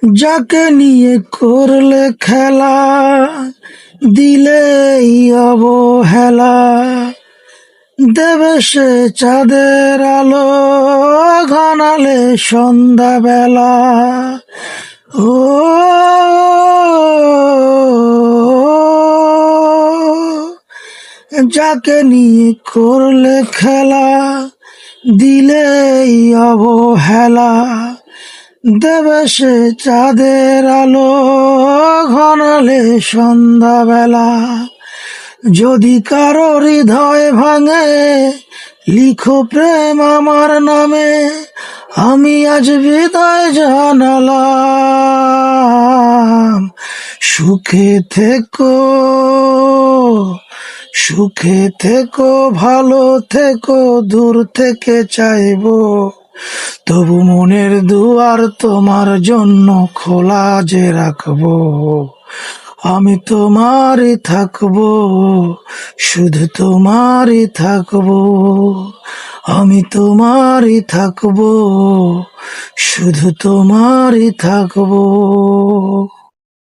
যাকে নিয়ে করলে খেলা, দিলেই অবহেলা, দেবে সে চাঁদের আলো, ঘনালে সন্ধ্যাবেলা। ও যাকে নিয়ে করলে খেলা, দিলেই অবহেলা, দেবে সে চাঁদের আলো, ঘনালে সন্ধ্যাবেলা। যদি কারো হৃদয় ভাঙে, লিখো প্রেম আমার নামে, আমি আজ বিদায় জানালাম। সুখে থেকো, সুখে থেকো, ভালো থেকো, দূর থেকে চাইবো, তবু মনের দুয়ার তোমার জন্য খোলা যে রাখবো। আমি তোমারই থাকবো, শুধু তোমারই থাকবো। আমি তোমারই থাকবো, শুধু তোমারই থাকবো।